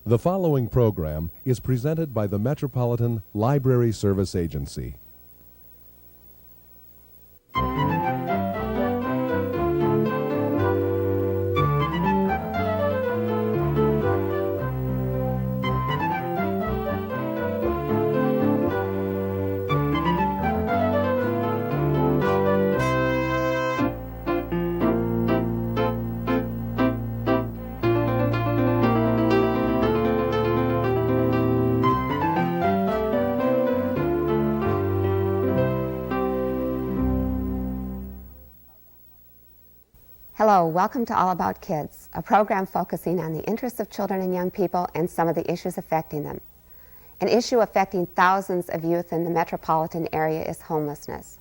The following program is presented by the Metropolitan Library Service Agency. Hello, welcome to All About Kids, a program focusing on the interests of children and young people and some of the issues affecting them. An issue affecting thousands of youth in the metropolitan area is homelessness.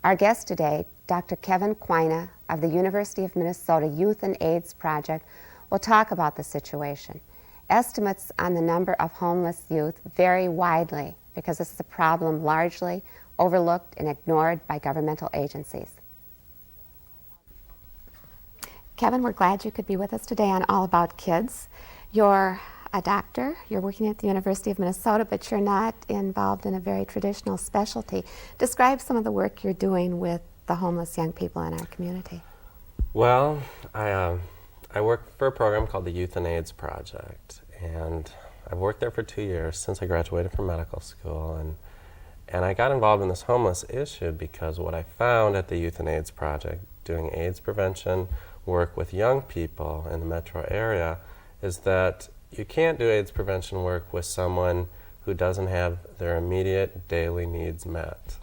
Our guest today, Dr. Kevin Cwayna of the University of Minnesota Youth and AIDS Project, will talk about the situation. Estimates on the number of homeless youth vary widely because this is a problem largely overlooked and ignored by governmental agencies. Kevin, we're glad you could be with us today on All About Kids. You're a doctor, you're working at the University of Minnesota, but you're not involved in a very traditional specialty. Describe some of the work you're doing with the homeless young people in our community. Well, I work for a program called the Youth and AIDS Project, and I've worked there for 2 years since I graduated from medical school, and I got involved in this homeless issue because what I found at the Youth and AIDS Project, doing AIDS prevention work with young people in the metro area, is that you can't do AIDS prevention work with someone who doesn't have their immediate daily needs met.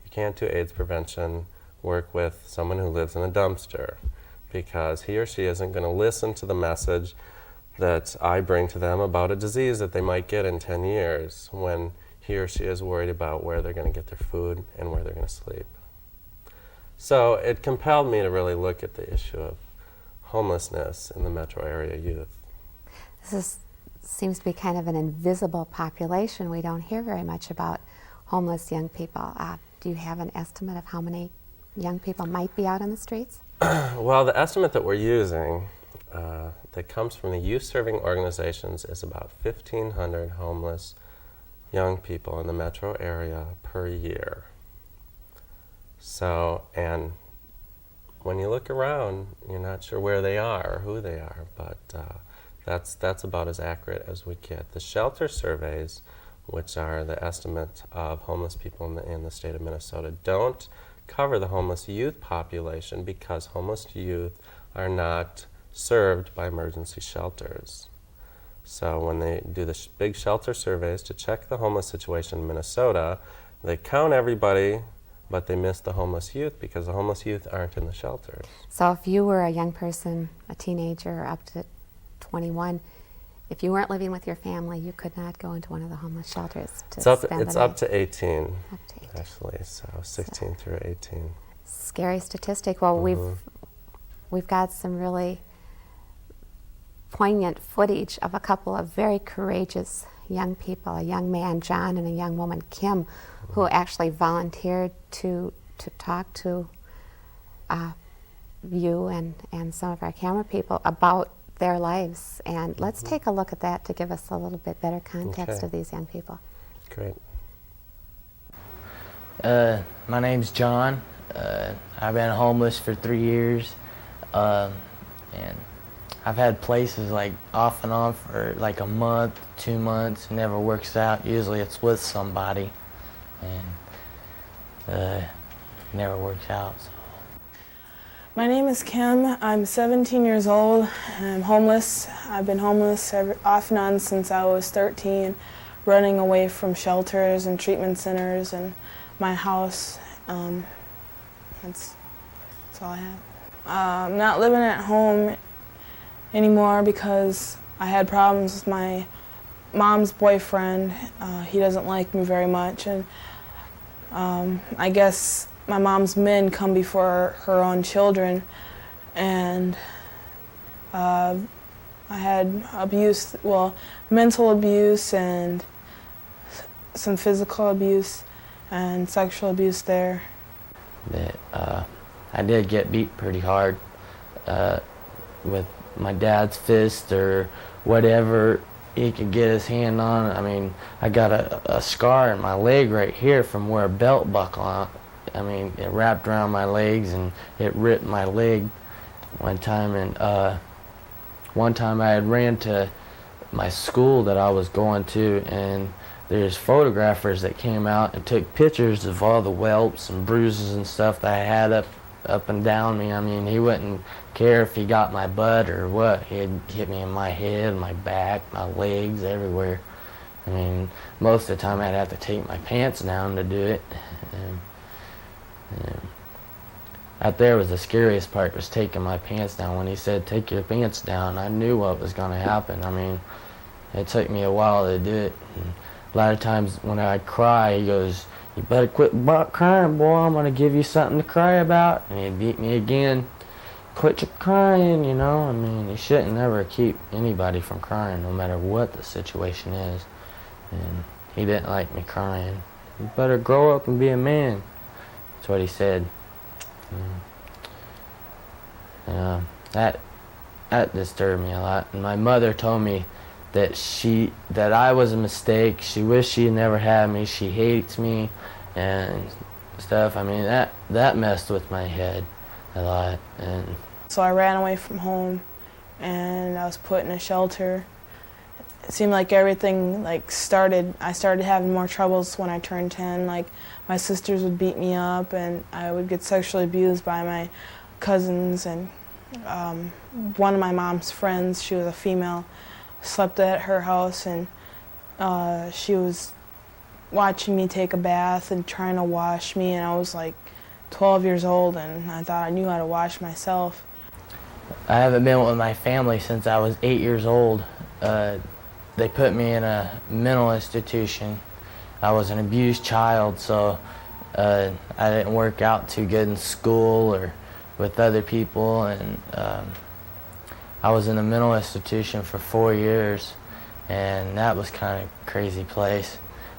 You can't do AIDS prevention work with someone who lives in a dumpster because he or she isn't going to listen to the message that I bring to them about a disease that they might get in 10 years when he or she is worried about where they're going to get their food and where they're going to sleep. So it compelled me to really look at the issue of homelessness in the metro area youth. Seems to be kind of an invisible population. We don't hear very much about homeless young people. Do you have an estimate of how many young people might be out on the streets? Well, the estimate that we're using that comes from the youth-serving organizations is about 1,500 homeless young people in the metro area per year. So, and when you look around, you're not sure where they are or who they are, but that's about as accurate as we get. The shelter surveys, which are the estimate of homeless people in the state of Minnesota, don't cover the homeless youth population because homeless youth are not served by emergency shelters. So when they do the big shelter surveys to check the homeless situation in Minnesota, they count everybody, but they miss the homeless youth because the homeless youth aren't in the shelters. So if you were a young person, a teenager up to 21, if you weren't living with your family, you could not go into one of the homeless shelters to spend the night. It's up to 18, up to 18. Actually, so 16 through 18. Scary statistic. Well, we've got some really poignant footage of a couple of very courageous young people, a young man, John, and a young woman, Kim, who actually volunteered to talk to you and some of our camera people about their lives. And let's take a look at that to give us a little bit better context of these young people. Great. My name's John. I've been homeless for 3 years. And I've had places like off and on for like a month, 2 months. It never works out. Usually it's with somebody, and it never works out. So. My name is Kim. I'm 17 years old and I'm homeless. I've been homeless off and on since I was 13, running away from shelters and treatment centers and my house. That's all I have. I'm not living at home anymore because I had problems with my mom's boyfriend. He doesn't like me very much, and I guess my mom's men come before her own children, and I had abuse, well, mental abuse and some physical abuse and sexual abuse there. I did get beat pretty hard with my dad's fist or whatever he could get his hand on. I mean, I got a scar in my leg right here from where a belt buckle, I mean, it wrapped around my legs and it ripped my leg one time. And one time I had ran to my school that I was going to, and there's photographers that came out and took pictures of all the whelps and bruises and stuff that I had up and down me. I mean, he wouldn't care if he got my butt or what. He'd hit me in my head, my back, my legs, everywhere. I mean, most of the time I'd have to take my pants down to do it. And out there was the scariest part, was taking my pants down. When he said, "Take your pants down," I knew what was going to happen. I mean, it took me a while to do it. And a lot of times when I'd cry, he goes, "You better quit crying, boy. I'm going to give you something to cry about." And he'd beat me again. "Quit your crying," you know. I mean, you shouldn't ever keep anybody from crying, no matter what the situation is. And he didn't like me crying. "You better grow up and be a man." That's what he said. That disturbed me a lot. And my mother told me that I was a mistake. She wished she never had me. She hates me and stuff. I mean, that messed with my head a lot. And so I ran away from home, and I was put in a shelter. It seemed like everything I started having more troubles when I turned 10. Like, my sisters would beat me up, and I would get sexually abused by my cousins. And one of my mom's friends, she was a female, slept at her house, and she was watching me take a bath and trying to wash me, and I was like 12 years old, and I thought I knew how to wash myself. I haven't been with my family since I was 8 years old. They put me in a mental institution. I was an abused child, so I didn't work out too good in school or with other people, and I was in a mental institution for 4 years, and that was kind of a crazy place.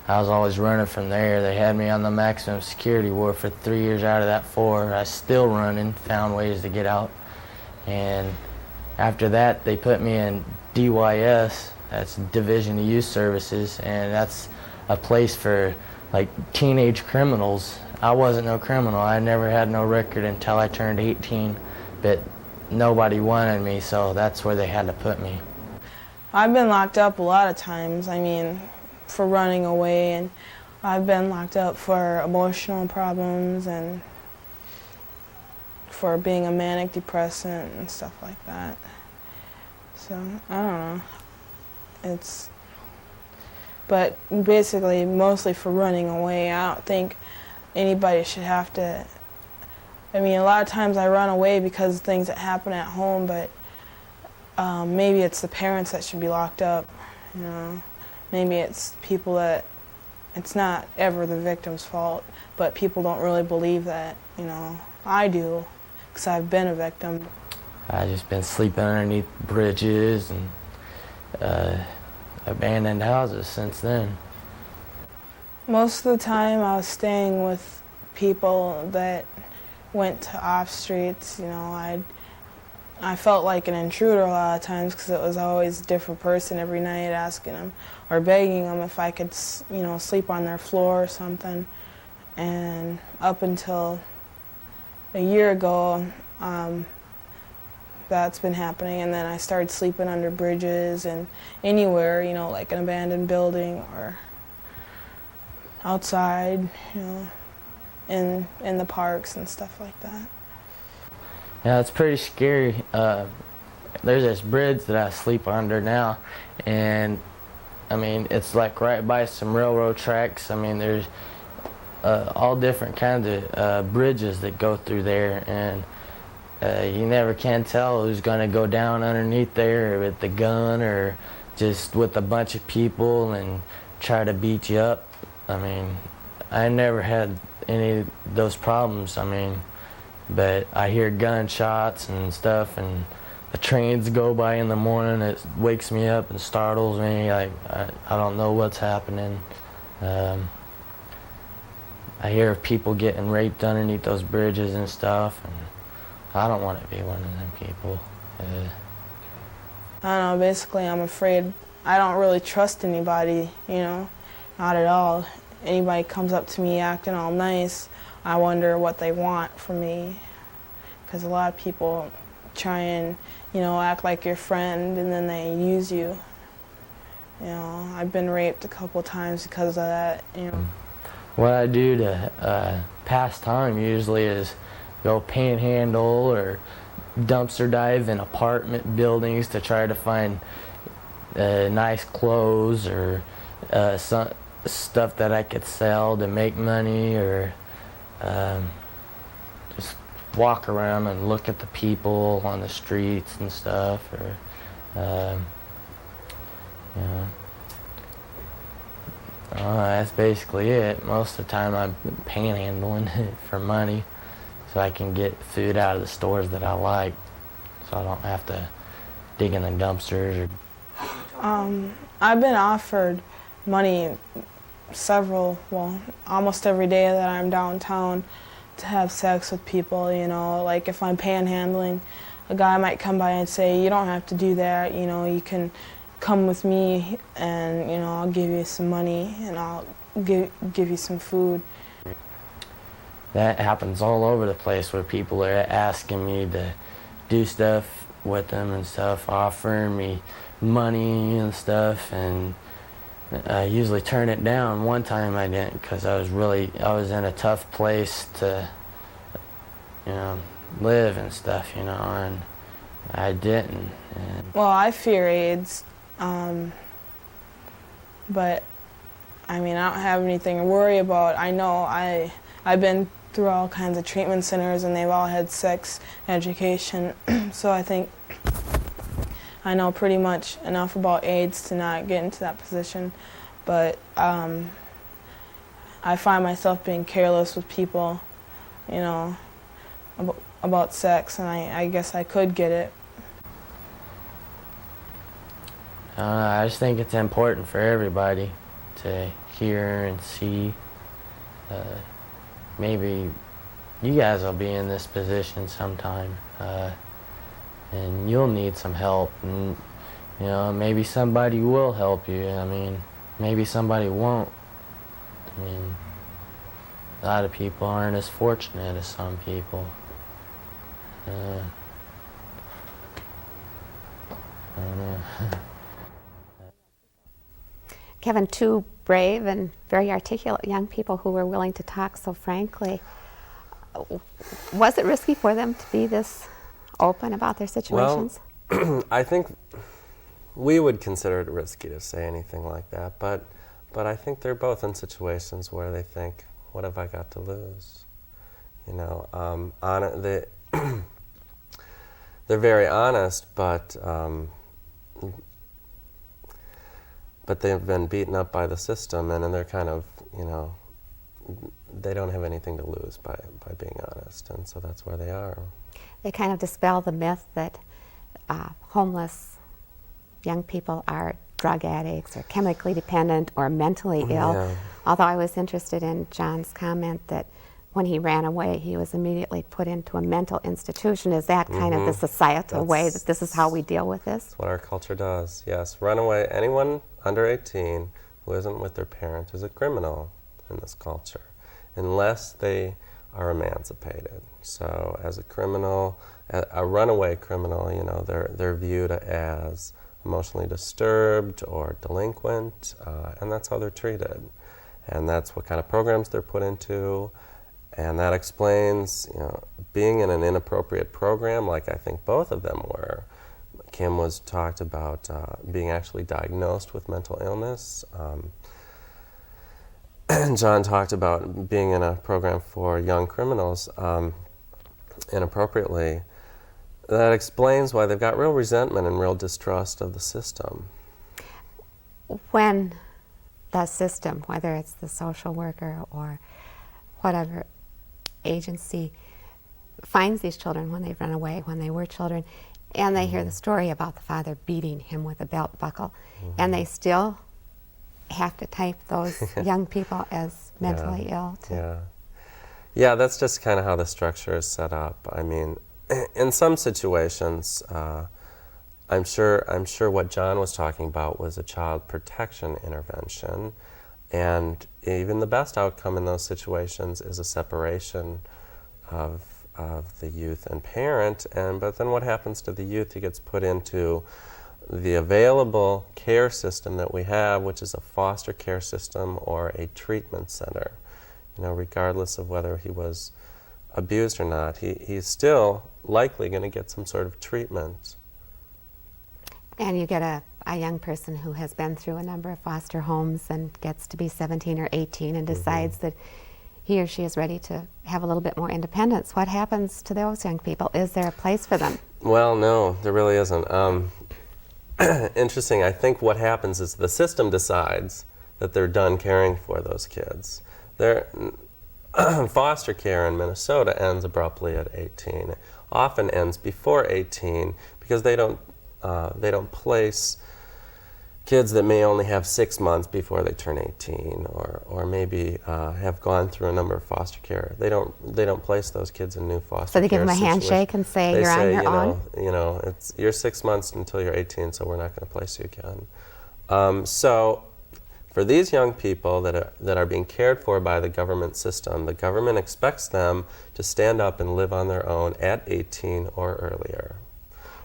I was always running from there. They had me on the maximum security ward for 3 years out of that 4. I was still running, found ways to get out. And after that, they put me in DYS, that's Division of Youth Services, and that's a place for like teenage criminals. I wasn't no criminal. I never had no record until I turned 18, but nobody wanted me, so that's where they had to put me. I've been locked up a lot of times, I mean, for running away, and I've been locked up for emotional problems and for being a manic depressant and stuff like that. So, I don't know. But basically, mostly for running away. I don't think anybody should have to. I mean, a lot of times I run away because of things that happen at home, but maybe it's the parents that should be locked up, you know. Maybe it's people that, it's not ever the victim's fault, but people don't really believe that, you know. I do, because I've been a victim. I've just been sleeping underneath bridges and abandoned houses since then. Most of the time I was staying with people that went to off streets, you know. I felt like an intruder a lot of times because it was always a different person every night asking them or begging them if I could, you know, sleep on their floor or something. And up until a year ago, that's been happening, and then I started sleeping under bridges and anywhere, you know, like an abandoned building or outside, you know, in the parks and stuff like that. Yeah, it's pretty scary. There's this bridge that I sleep under now, and I mean, it's like right by some railroad tracks. I mean, there's all different kinds of bridges that go through there, and you never can tell who's going to go down underneath there with the gun or just with a bunch of people and try to beat you up. I mean, I never had any of those problems. I mean, but I hear gunshots and stuff, and the trains go by in the morning. It wakes me up and startles me. Like, I don't know what's happening. I hear of people getting raped underneath those bridges and stuff, and I don't want to be one of them people. I don't know, basically I'm afraid I don't really trust anybody, not at all. Anybody comes up to me acting all nice, I wonder what they want from me. Because a lot of people try and, act like your friend and then they use you. I've been raped a couple times because of that, What I do to pass time usually is go panhandle or dumpster dive in apartment buildings to try to find nice clothes or some stuff that I could sell to make money, or just walk around and look at the people on the streets and stuff, or that's basically it. Most of the time I'm panhandling for money so I can get food out of the stores that I like, so I don't have to dig in the dumpsters. I've been offered money almost every day that I'm downtown to have sex with people, like if I'm panhandling, a guy might come by and say, you don't have to do that, you can come with me and, I'll give you some money and I'll give you some food. That happens all over the place where people are asking me to do stuff with them and stuff, offering me money and stuff, and I usually turn it down. One time I didn't because I was in a tough place to, live and stuff, and I didn't. Well, I fear AIDS, but I don't have anything to worry about. I know I've been through all kinds of treatment centers and they've all had sex education, so I think I know pretty much enough about AIDS to not get into that position, but I find myself being careless with people, about sex, and I guess I could get it. I just think it's important for everybody to hear and see. Maybe you guys will be in this position sometime, and you'll need some help, and maybe somebody will help you. Maybe somebody won't. A lot of people aren't as fortunate as some people. I don't know. Kevin, two brave and very articulate young people who were willing to talk so frankly. Was it risky for them to be this open about their situations? Well, I think we would consider it risky to say anything like that, but I think they're both in situations where they think, what have I got to lose? They're very honest, but they've been beaten up by the system, and they're kind of, they don't have anything to lose by being honest, and so that's where they are. They kind of dispel the myth that homeless young people are drug addicts or chemically dependent or mentally ill. Yeah. Although I was interested in John's comment that when he ran away, he was immediately put into a mental institution. Is that kind of the societal way that this is how we deal with this? That's what our culture does, yes. Runaway, anyone under 18 who isn't with their parent is a criminal in this culture, unless they are emancipated. So as a criminal, a runaway criminal, they're viewed as emotionally disturbed or delinquent, and that's how they're treated. And that's what kind of programs they're put into. And that explains, being in an inappropriate program, like I think both of them were. Kim was talked about being actually diagnosed with mental illness. And John talked about being in a program for young criminals inappropriately. That explains why they've got real resentment and real distrust of the system. When the system, whether it's the social worker or whatever agency, finds these children when they've run away, when they were children, and they hear the story about the father beating him with a belt buckle, and they still have to type those young people as mentally ill. Yeah, that's just kind of how the structure is set up. In some situations, I'm sure what John was talking about was a child protection intervention, and even the best outcome in those situations is a separation of the youth and parent. But then what happens to the youth? He gets put into the available care system that we have, which is a foster care system or a treatment center. Regardless of whether he was abused or not, he's still likely going to get some sort of treatment. And you get a young person who has been through a number of foster homes and gets to be 17 or 18 and decides that he or she is ready to have a little bit more independence. What happens to those young people? Is there a place for them? Well, no, there really isn't. Interesting. I think what happens is the system decides that they're done caring for those kids. Foster care in Minnesota ends abruptly at 18. Often ends before 18 because they don't place kids that may only have 6 months before they turn 18, or maybe have gone through a number of foster care. They don't place those kids in new foster care. So they give them a situations. handshake and say, you're on your own? You're 6 months until you're 18, so we're not going to place you again. So for these young people that are being cared for by the government system, the government expects them to stand up and live on their own at 18 or earlier.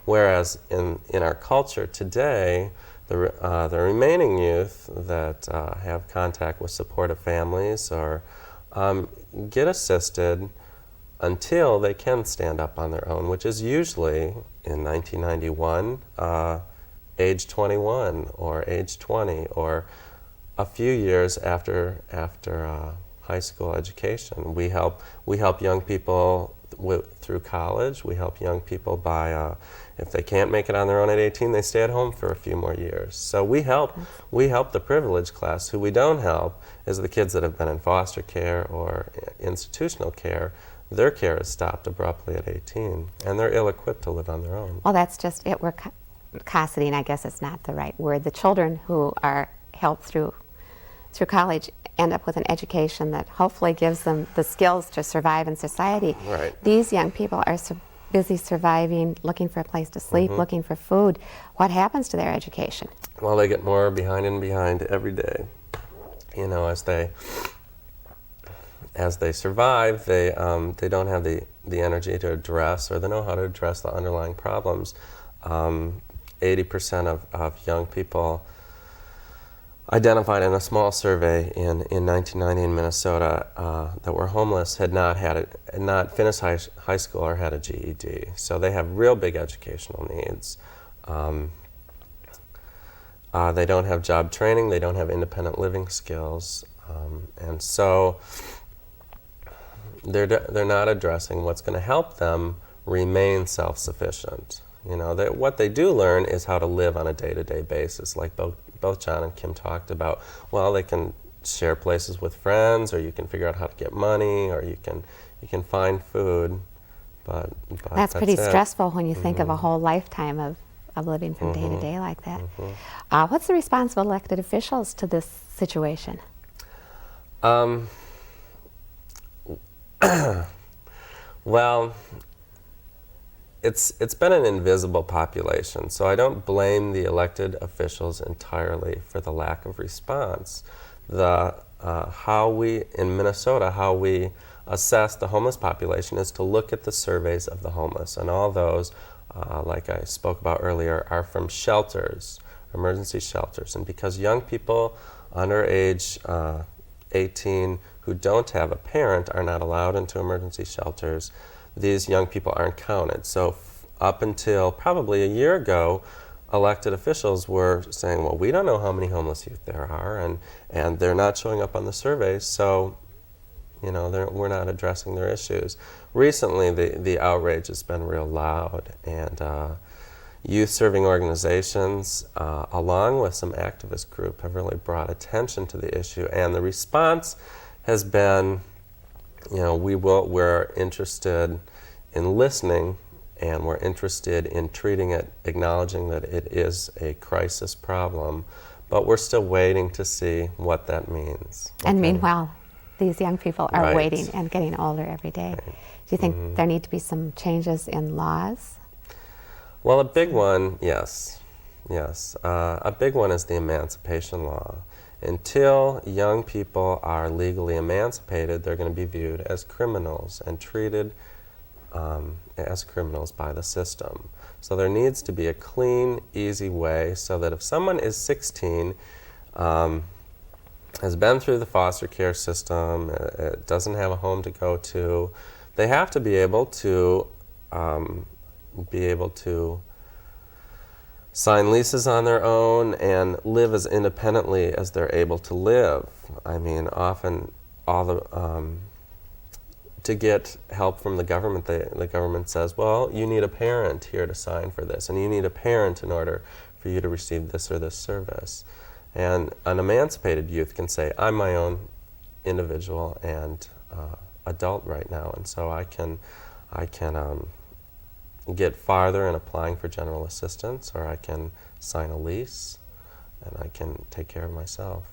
Whereas in our culture today, the remaining youth that have contact with supportive families or get assisted until they can stand up on their own, which is usually in 1991, age 21 or age 20, or a few years after high school education. We help young people through college. We help young people by if they can't make it on their own at 18, they stay at home for a few more years. So we help the privileged class. Who we don't help is the kids that have been in foster care or institutional care. Their care is stopped abruptly at 18, and they're ill-equipped to live on their own. Well, that's just it. We're cosseting, I guess it's not the right word. The children who are helped through college end up with an education that hopefully gives them the skills to survive in society. Right. These young people are so busy surviving, looking for a place to sleep, looking for food. What happens to their education? Well, they get more behind and behind every day. As they survive, they don't have the energy to address or they know how to address the underlying problems. 80% of young people identified in a small survey in 1990 in Minnesota that were homeless had not finished high school or had a GED. So they have real big educational needs. They don't have job training. They don't have independent living skills, and so they're not addressing what's going to help them remain self-sufficient. What they do learn is how to live on a day-to-day basis, like both John and Kim talked about. Well, they can share places with friends, or you can figure out how to get money, or you can find food. But that's pretty stressful when you think of a whole lifetime of living from day to day like that. What's the response of elected officials to this situation? Well, it's been an invisible population, so I don't blame the elected officials entirely for the lack of response. How we in Minnesota, how we assess the homeless population is to look at the surveys of the homeless, and all those, like I spoke about earlier, are from shelters, emergency shelters. And because young people under age 18 who don't have a parent are not allowed into emergency shelters, these young people aren't counted. So up until probably a year ago, elected officials were saying, well, we don't know how many homeless youth there are, and they're not showing up on the surveys, so we're not addressing their issues. Recently, the outrage has been real loud, and youth-serving organizations, along with some activist group, have really brought attention to the issue, and the response has been, we're interested in listening, and we're interested in treating it, acknowledging that it is a crisis problem, but we're still waiting to see what that means. And meanwhile, these young people are waiting and getting older every day. Do you think there need to be some changes in laws? Well, a big one, yes. Yes. A big one is the emancipation law. Until young people are legally emancipated, they're going to be viewed as criminals and treated as criminals by the system. So there needs to be a clean, easy way so that if someone is 16, has been through the foster care system, doesn't have a home to go to, they have to be able to sign leases on their own and live as independently as they're able to live. I mean, often all the to get help from the government, the government says, well, you need a parent here to sign for this, and you need a parent in order for you to receive this or this service. And an emancipated youth can say, I'm my own individual and adult right now, and so I can get farther in applying for general assistance, or I can sign a lease, and I can take care of myself.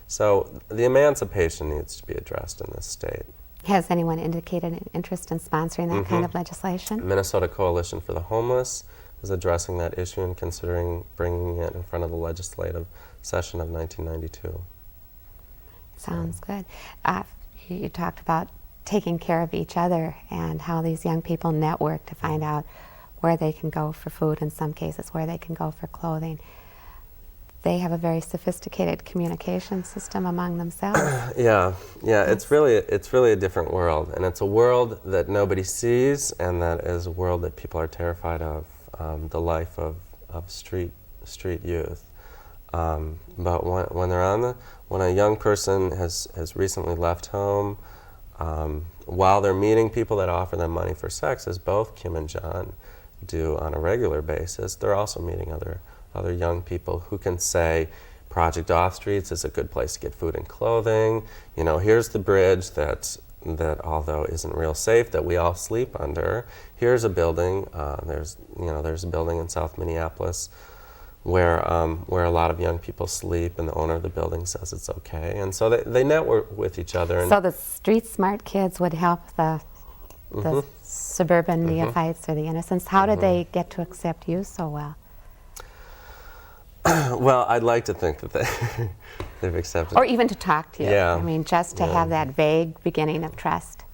So the emancipation needs to be addressed in this state. Has anyone indicated an interest in sponsoring that kind of legislation? Minnesota Coalition for the Homeless is addressing that issue and considering bringing it in front of the legislative session of 1992. Sounds good. You talked about taking care of each other and how these young people network to find out where they can go for food, in some cases where they can go for clothing. They have a very sophisticated communication system among themselves. Yeah, it's really a different world, and it's a world that nobody sees, and that is a world that people are terrified of, the life of street youth. But when they're when a young person has recently left home, while they're meeting people that offer them money for sex, as both Kim and John do on a regular basis, they're also meeting other young people who can say, Project Off Streets is a good place to get food and clothing. You know, here's the bridge that although isn't real safe, that we all sleep under. Here's a building. There's a building in South Minneapolis where a lot of young people sleep, and the owner of the building says it's okay. And so they network with each other. And so the street smart kids would help the suburban neophytes or the innocents. How did they get to accept you so well? Well, I'd like to think that they've accepted. Or even to talk to you. Yeah. I mean, just to have that vague beginning of trust.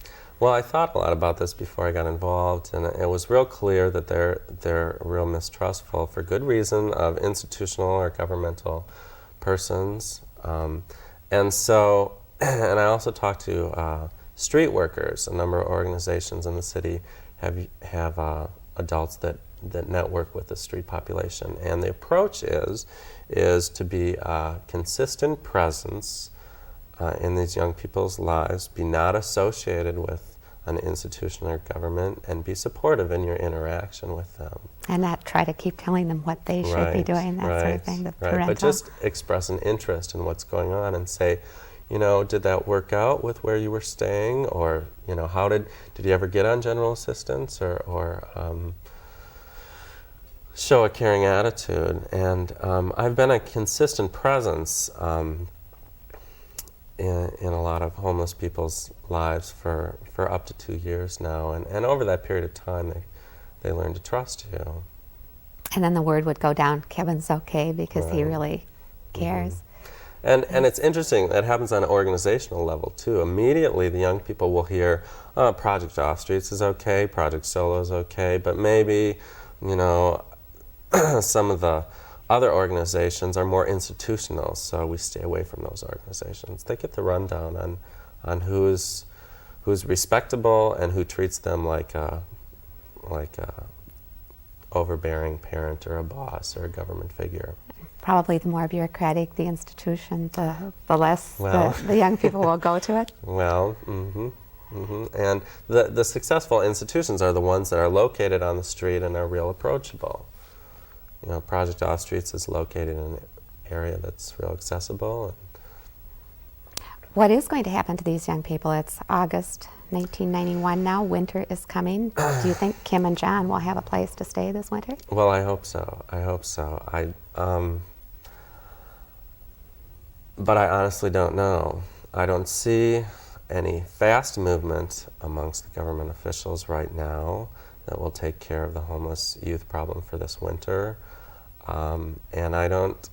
Well, I thought a lot about this before I got involved, and it was real clear that they're real mistrustful for good reason of institutional or governmental persons. And so, and I also talked to street workers. A number of organizations in the city have adults that network with the street population, and the approach is to be a consistent presence in these young people's lives, be not associated with an institution or government, and be supportive in your interaction with them. And not try to keep telling them what they should be doing, that sort of thing. The parental. But just express an interest in what's going on and say, you know, did that work out with where you were staying, or you know, how did you ever get on general assistance, or show a caring attitude. And I've been a consistent presence in a lot of homeless people's lives for up to 2 years now, and over that period of time they learn to trust you. And then the word would go down, Kevin's okay, because he really cares. And it's interesting, that happens on an organizational level too. Immediately the young people will hear, Project Off Streets is okay, Project Solo is okay, but maybe, you know, some of the other organizations are more institutional, so we stay away from those organizations. They get the rundown on who's respectable and who treats them like a overbearing parent or a boss or a government figure. Probably the more bureaucratic the institution, the less the young people will go to it. Well, and the successful institutions are the ones that are located on the street and are real approachable. You know, Project Off Streets is located in an area that's real accessible. What is going to happen to these young people? It's August 1991 now. Winter is coming. Do you think Kim and John will have a place to stay this winter? Well, I hope so. But I honestly don't know. I don't see any fast movement amongst the government officials right now. that will take care of the homeless youth problem for this winter. And I don't,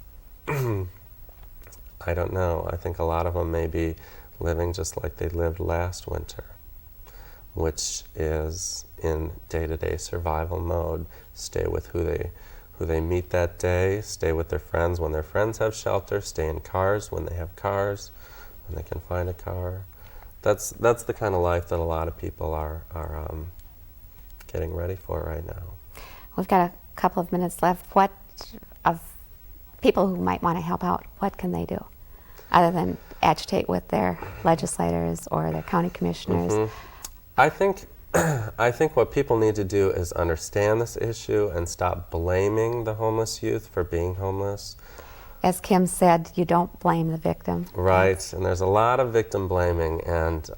I don't know. I think a lot of them may be living just like they lived last winter, which is in day-to-day survival mode. Stay with who they meet that day, stay with their friends when their friends have shelter, stay in cars when they have cars, when they can find a car. That's the kind of life that a lot of people are getting ready for right now. We've got a couple of minutes left. What of people who might want to help out, what can they do other than agitate with their legislators or their county commissioners? Mm-hmm. I think what people need to do is understand this issue and stop blaming the homeless youth for being homeless. As Kim said, you don't blame the victim. Right, and there's a lot of victim blaming, and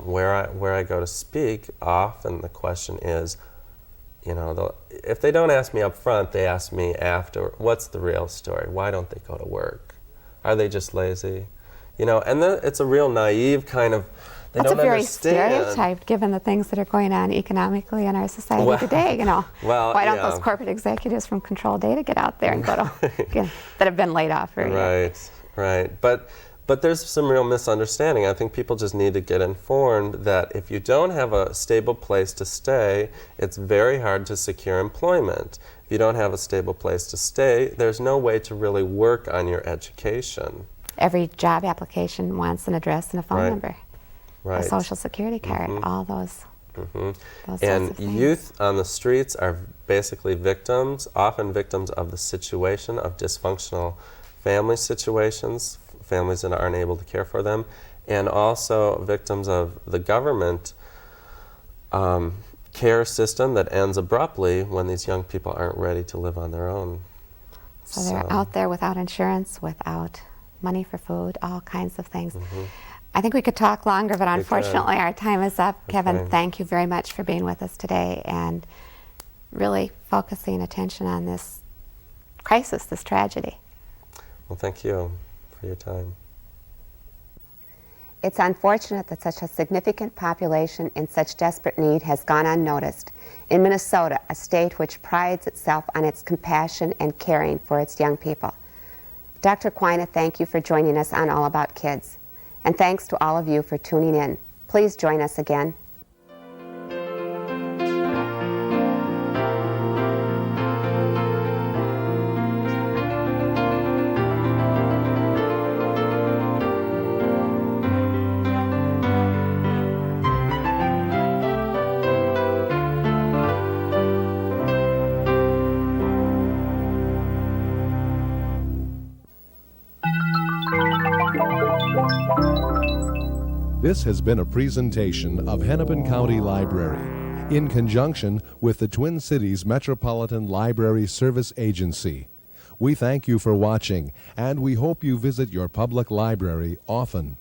where I go to speak, often the question is, you know, if they don't ask me up front, they ask me after, what's the real story? Why don't they go to work? Are they just lazy? You know, and then it's a real naive kind of, they That's a don't very understand. stereotyped, given the things that are going on economically in our society today. You know, well, why don't yeah. those corporate executives from Control Data get out there and go to that have been laid off? Right. But there's some real misunderstanding. I think people just need to get informed that if you don't have a stable place to stay, it's very hard to secure employment. If you don't have a stable place to stay, there's no way to really work on your education. Every job application wants an address and a phone number. Right. A social security card, all those. Those sorts And of things. youth on the streets are basically victims, often victims of the situation, of dysfunctional family situations, families that aren't able to care for them, and also victims of the government care system that ends abruptly when these young people aren't ready to live on their own. So they're out there without insurance, without money for food, all kinds of things. I think we could talk longer, but unfortunately our time is up. Kevin, thank you very much for being with us today and really focusing attention on this crisis, this tragedy. Well, thank you for your time. It's unfortunate that such a significant population in such desperate need has gone unnoticed. In Minnesota, a state which prides itself on its compassion and caring for its young people. Dr. Cwayna, thank you for joining us on All About Kids. And thanks to all of you for tuning in. Please join us again. This has been a presentation of Hennepin County Library in conjunction with the Twin Cities Metropolitan Library Service Agency. We thank you for watching, and we hope you visit your public library often.